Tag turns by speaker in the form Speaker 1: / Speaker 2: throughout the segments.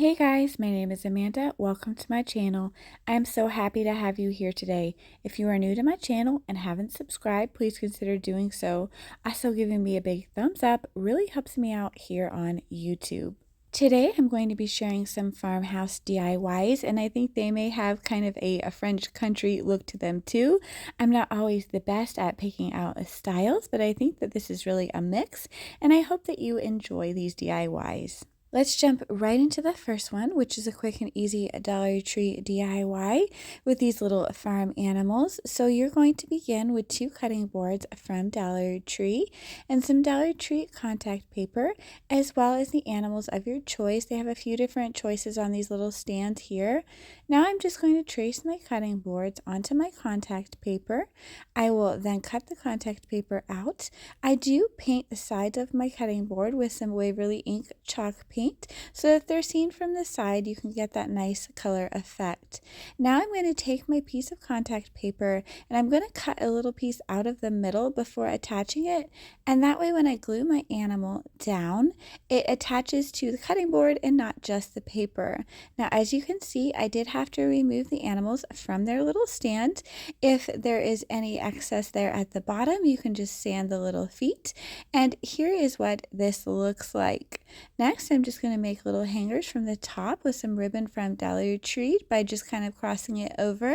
Speaker 1: Hey guys, my name is Amanda. Welcome to my channel. I am so happy to have you here today. If you are new to my channel and haven't subscribed, please consider doing so. Also, giving me a big thumbs up really helps me out here on YouTube. Today I'm going to be sharing some farmhouse DIYs, and I think they may have kind of a French country look to them too. I'm not always the best at picking out styles, but I think that this is really a mix, and I hope that you enjoy these DIYs. Let's jump right into the first one, which is a quick and easy Dollar Tree DIY with these little farm animals. So you're going to begin with 2 cutting boards from Dollar Tree and some Dollar Tree contact paper, as well as the animals of your choice. They have a few different choices on these little stands here. Now I'm just going to trace my cutting boards onto my contact paper. I will then cut the contact paper out. I do paint the sides of my cutting board with some Waverly ink chalk paint, so if they're seen from the side, you can get that nice color effect. Now I'm going to take my piece of contact paper and I'm going to cut a little piece out of the middle before attaching it, and that way when I glue my animal down, it attaches to the cutting board and not just the paper. Now as you can see, I did have to remove the animals from their little stand. If there is any excess there at the bottom, you can just sand the little feet, and here is what this looks like. Next, I'm just going to make little hangers from the top with some ribbon from Dollar Tree by just kind of crossing it over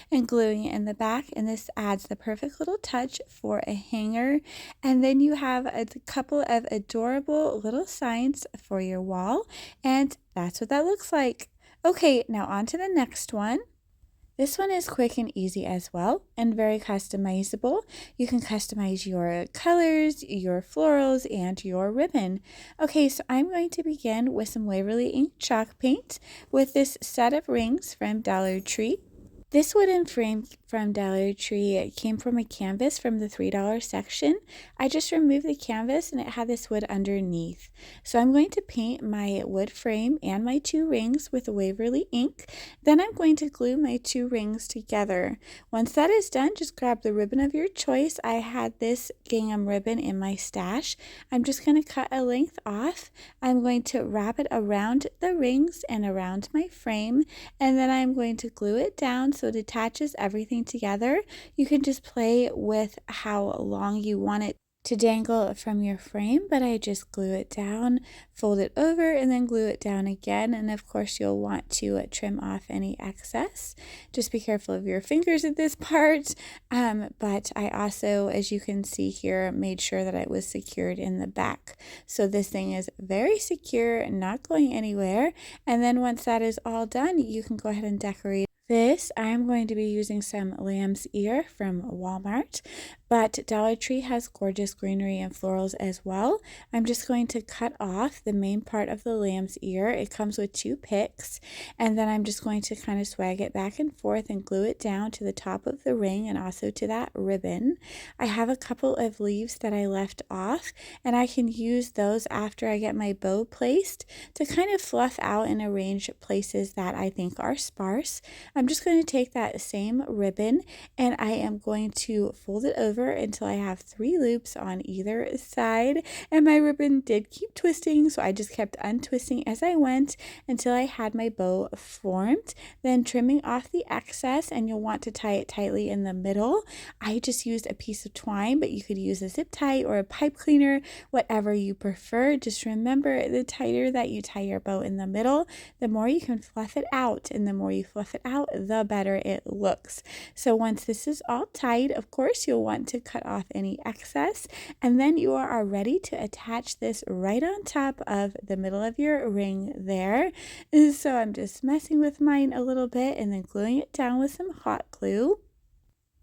Speaker 1: and gluing it in the back, and this adds the perfect little touch for a hanger. And then you have a couple of adorable little signs for your wall, and that's what that looks like. Okay, now on to the next one. This one is quick and easy as well, and very customizable. You can customize your colors, your florals, and your ribbon. Okay, so I'm going to begin with some Waverly ink chalk paint with this set of rings from Dollar Tree. This wooden frame from Dollar Tree came from a canvas from the $3 section. I just removed the canvas and it had this wood underneath. So I'm going to paint my wood frame and my 2 rings with Waverly ink. Then I'm going to glue my 2 rings together. Once that is done, just grab the ribbon of your choice. I had this gingham ribbon in my stash. I'm just going to cut a length off. I'm going to wrap it around the rings and around my frame, and then I'm going to glue it down so it attaches everything together. You can just play with how long you want it to dangle from your frame, but I just glue it down, fold it over, and then glue it down again. And of course you'll want to trim off any excess. Just be careful of your fingers at this part. But I also, as you can see here, made sure that it was secured in the back. So this thing is very secure, not going anywhere. And then once that is all done, you can go ahead and decorate this. I'm going to be using some lamb's ear from Walmart, but Dollar Tree has gorgeous greenery and florals as well. I'm just going to cut off the main part of the lamb's ear. It comes with 2 picks, and then I'm just going to kind of swag it back and forth and glue it down to the top of the ring and also to that ribbon. I have a couple of leaves that I left off, and I can use those after I get my bow placed to kind of fluff out and arrange places that I think are sparse. I'm just going to take that same ribbon and I am going to fold it over until I have 3 loops on either side. And my ribbon did keep twisting, so I just kept untwisting as I went until I had my bow formed. Then trimming off the excess, and you'll want to tie it tightly in the middle. I just used a piece of twine, but you could use a zip tie or a pipe cleaner, whatever you prefer. Just remember, the tighter that you tie your bow in the middle, the more you can fluff it out, and the more you fluff it out, the better it looks. So once this is all tied, of course you'll want to cut off any excess, and then you are ready to attach this right on top of the middle of your ring there. So I'm just messing with mine a little bit and then gluing it down with some hot glue.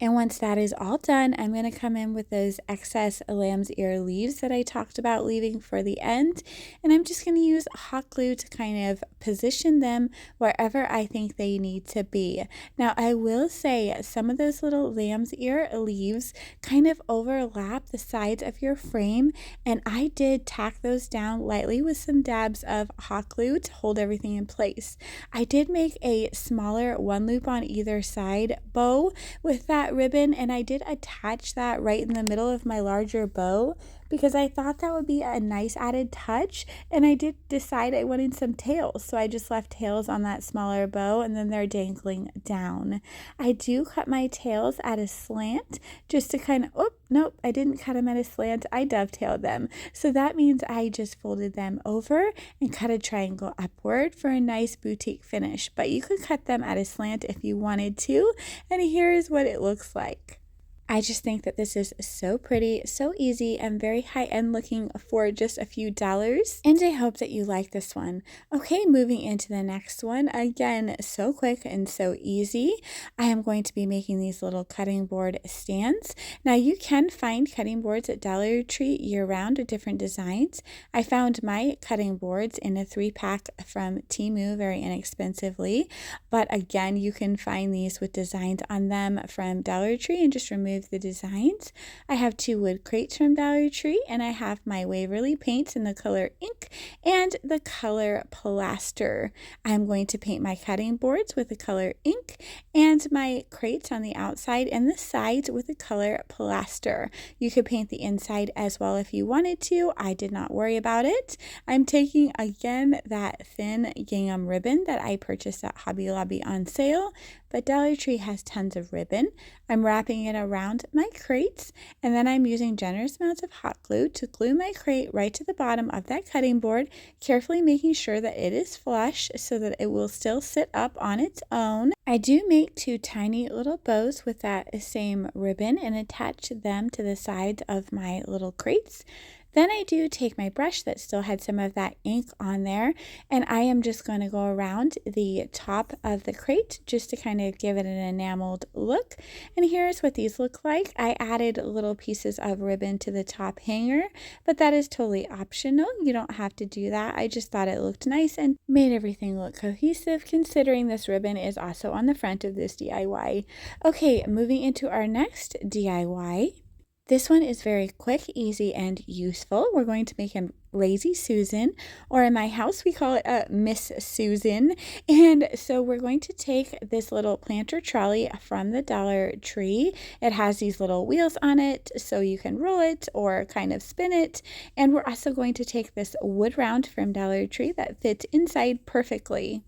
Speaker 1: And once that is all done, I'm going to come in with those excess lamb's ear leaves that I talked about leaving for the end. And I'm just going to use hot glue to kind of position them wherever I think they need to be. Now, I will say some of those little lamb's ear leaves kind of overlap the sides of your frame. And I did tack those down lightly with some dabs of hot glue to hold everything in place. I did make a smaller 1 loop on either side bow with that ribbon, and I did attach that right in the middle of my larger bow because I thought that would be a nice added touch, and I did decide I wanted some tails, so I just left tails on that smaller bow, and then they're dangling down. I do cut my tails at a slant just to kind of, oh, nope, I didn't cut them at a slant, I dovetailed them. So that means I just folded them over and cut a triangle upward for a nice boutique finish, but you could cut them at a slant if you wanted to, and here's what it looks like. I just think that this is so pretty, so easy, and very high-end looking for just a few dollars. And I hope that you like this one. Okay, moving into the next one. Again, so quick and so easy. I am going to be making these little cutting board stands. Now, you can find cutting boards at Dollar Tree year-round with different designs. I found my cutting boards in a 3-pack from Temu very inexpensively. But again, you can find these with designs on them from Dollar Tree and just remove the designs. I have 2 wood crates from Dollar Tree, and I have my Waverly paints in the color ink and the color plaster. I'm going to paint my cutting boards with the color ink and my crates on the outside and the sides with the color plaster. You could paint the inside as well if you wanted to. I did not worry about it. I'm taking again that thin gingham ribbon that I purchased at Hobby Lobby on sale, but Dollar Tree has tons of ribbon. I'm wrapping it around my crates, and then I'm using generous amounts of hot glue to glue my crate right to the bottom of that cutting board, carefully making sure that it is flush so that it will still sit up on its own. I do make 2 tiny little bows with that same ribbon and attach them to the sides of my little crates. Then I do take my brush that still had some of that ink on there, and I am just going to go around the top of the crate just to kind of give it an enameled look. And here's what these look like. I added little pieces of ribbon to the top hanger, but that is totally optional. You don't have to do that. I just thought it looked nice and made everything look cohesive, considering this ribbon is also on the front of this DIY. Okay, moving into our next DIY. This one is very quick, easy, and useful. We're going to make a Lazy Susan, or in my house we call it a Miss Susan. And so we're going to take this little planter trolley from the Dollar Tree. It has these little wheels on it so you can roll it or kind of spin it. And we're also going to take this wood round from Dollar Tree that fits inside perfectly.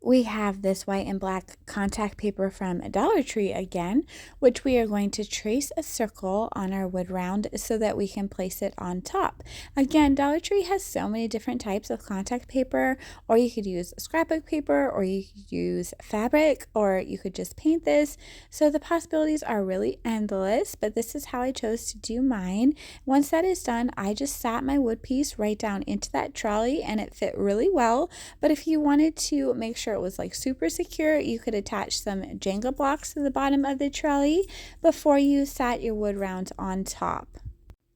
Speaker 1: We have this white and black contact paper from Dollar Tree again, which we are going to trace a circle on our wood round so that we can place it on top. Again, Dollar Tree has so many different types of contact paper, or you could use scrapbook paper, or you could use fabric, or you could just paint this. So the possibilities are really endless, but this is how I chose to do mine. Once that is done, I just sat my wood piece right down into that trolley, and it fit really well. But if you wanted to make sure it was like super secure, you could attach some Jenga blocks to the bottom of the trolley before you sat your wood round on top.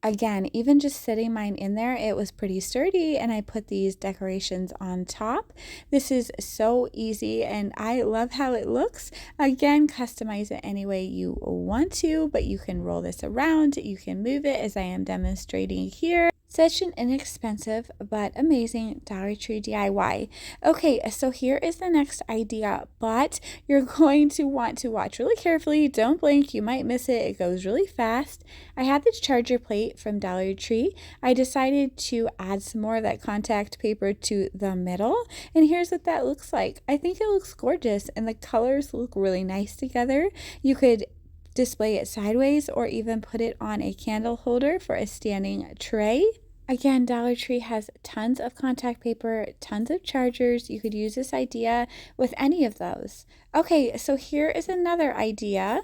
Speaker 1: Again, even just sitting mine in there, it was pretty sturdy, and I put these decorations on top. This is so easy, and I love how it looks. Again, customize it any way you want to, but you can roll this around, you can move it as I am demonstrating here. Such an inexpensive but amazing Dollar Tree DIY. Okay, so here is the next idea, but you're going to want to watch really carefully. Don't blink, you might miss it. It goes really fast. I had this charger plate from Dollar Tree. I decided to add some more of that contact paper to the middle, and here's what that looks like. I think it looks gorgeous, and the colors look really nice together. You could display it sideways or even put it on a candle holder for a standing tray. Again, Dollar Tree has tons of contact paper, tons of chargers. You could use this idea with any of those. Okay, so here is another idea.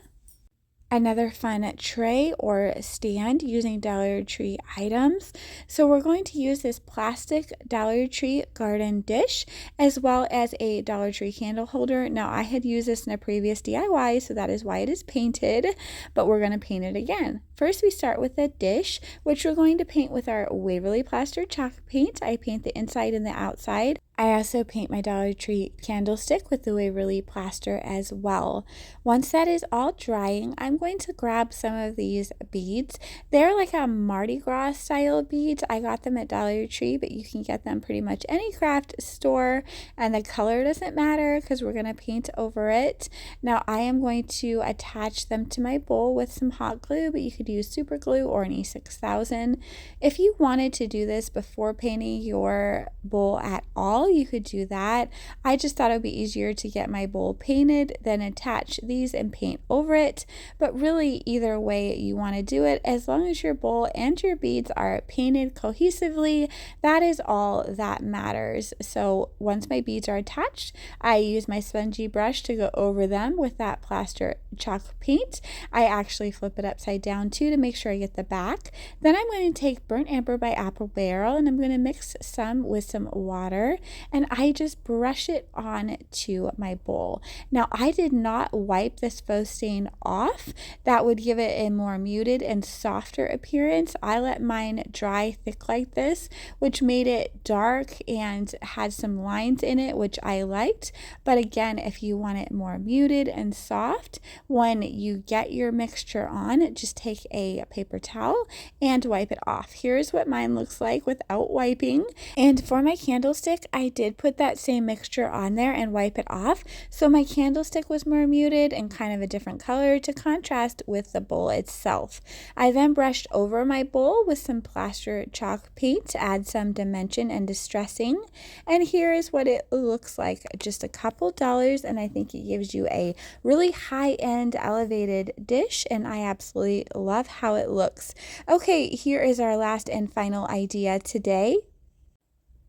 Speaker 1: Another fun tray or stand using Dollar Tree items. So we're going to use this plastic Dollar Tree garden dish as well as a Dollar Tree candle holder. Now I had used this in a previous DIY, so that is why it is painted, but we're going to paint it again. First we start with a dish, which we're going to paint with our Waverly Plaster chalk paint. I paint the inside and the outside. I also paint my Dollar Tree candlestick with the Waverly plaster as well. Once that is all drying, I'm going to grab some of these beads. They're like a Mardi Gras style beads. I got them at Dollar Tree, but you can get them pretty much any craft store, and the color doesn't matter because we're going to paint over it. Now I am going to attach them to my bowl with some hot glue, but you could use super glue or an E6000. If you wanted to do this before painting your bowl at all, you could do that. I just thought it would be easier to get my bowl painted than attach these and paint over it. But really, either way you want to do it, as long as your bowl and your beads are painted cohesively, that is all that matters. So once my beads are attached, I use my spongy brush to go over them with that plaster chalk paint. I actually flip it upside down too to make sure I get the back. Then I'm going to take Burnt Amber by Apple Barrel, and I'm going to mix some with some water, and I just brush it on to my bowl. Now I did not wipe this faux stain off. That would give it a more muted and softer appearance. I let mine dry thick like this, which made it dark and had some lines in it, which I liked. But again, if you want it more muted and soft, when you get your mixture on, just take a paper towel and wipe it off. Here's what mine looks like without wiping. And for my candlestick, I did put that same mixture on there and wipe it off. So my candlestick was more muted and kind of a different color to contrast with the bowl itself. I then brushed over my bowl with some plaster chalk paint to add some dimension and distressing. And here is what it looks like. Just a couple dollars, and I think it gives you a really high-end elevated dish, and I absolutely love how it looks. Okay, here is our last and final idea today.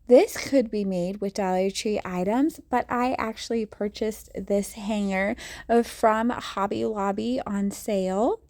Speaker 1: This could be made with Dollar Tree items, but I actually purchased this hanger from Hobby Lobby on sale.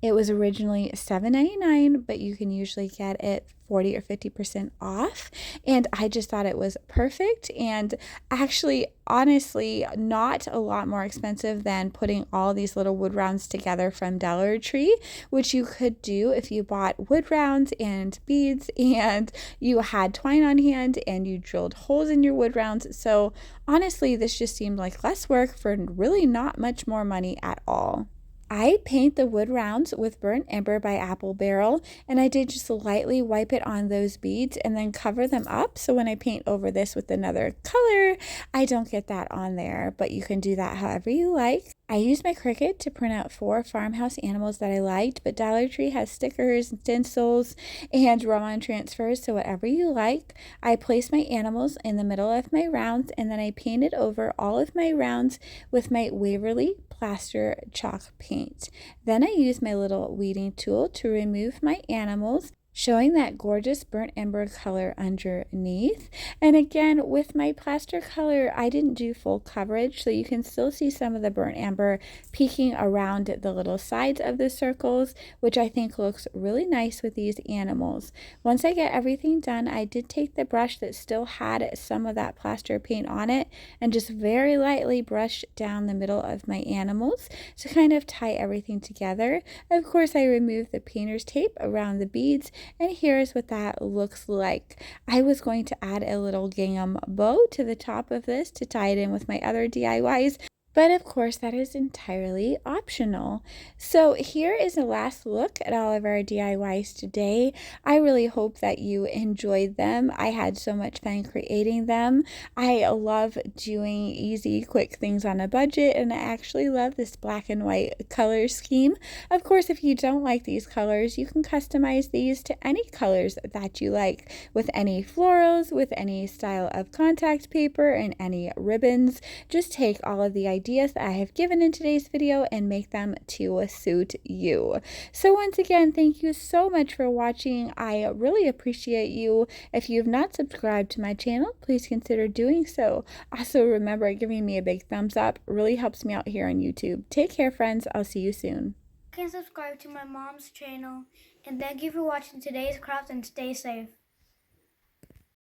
Speaker 1: It was originally $7.99, but you can usually get it 40 or 50% off. And I just thought it was perfect, and actually, honestly, not a lot more expensive than putting all these little wood rounds together from Dollar Tree, which you could do if you bought wood rounds and beads and you had twine on hand and you drilled holes in your wood rounds. So honestly, this just seemed like less work for really not much more money at all. I paint the wood rounds with Burnt Amber by Apple Barrel, and I did just lightly wipe it on those beads and then cover them up, so when I paint over this with another color, I don't get that on there, but you can do that however you like. I used my Cricut to print out 4 farmhouse animals that I liked, but Dollar Tree has stickers, stencils, and roll-on transfers, so whatever you like. I placed my animals in the middle of my rounds, and then I painted over all of my rounds with my Waverly plaster chalk paint. Then I used my little weeding tool to remove my animals, showing that gorgeous burnt ember color underneath. And again, with my plaster color, I didn't do full coverage, so you can still see some of the burnt amber peeking around the little sides of the circles, which I think looks really nice with these animals. Once I get everything done, I did take the brush that still had some of that plaster paint on it and just very lightly brush down the middle of my animals to kind of tie everything together. Of course, I removed the painter's tape around the beads, and here's what that looks like. I was going to add a little gingham bow to the top of this to tie it in with my other DIYs, but of course that is entirely optional. So here is a last look at all of our DIYs today. I really hope that you enjoyed them. I had so much fun creating them. I love doing easy, quick things on a budget, and I actually love this black and white color scheme. Of course, if you don't like these colors, you can customize these to any colors that you like, with any florals, with any style of contact paper, and any ribbons. Just take all of the ideas that I have given in today's video and make them to suit you. So once again, thank you so much for watching. I really appreciate you. If you've not subscribed to my channel, please consider doing so. Also, remember, giving me a big thumbs up really helps me out here on YouTube. Take care, friends. I'll see you soon.
Speaker 2: You can subscribe to my mom's channel, and thank you for watching today's craft, and stay safe.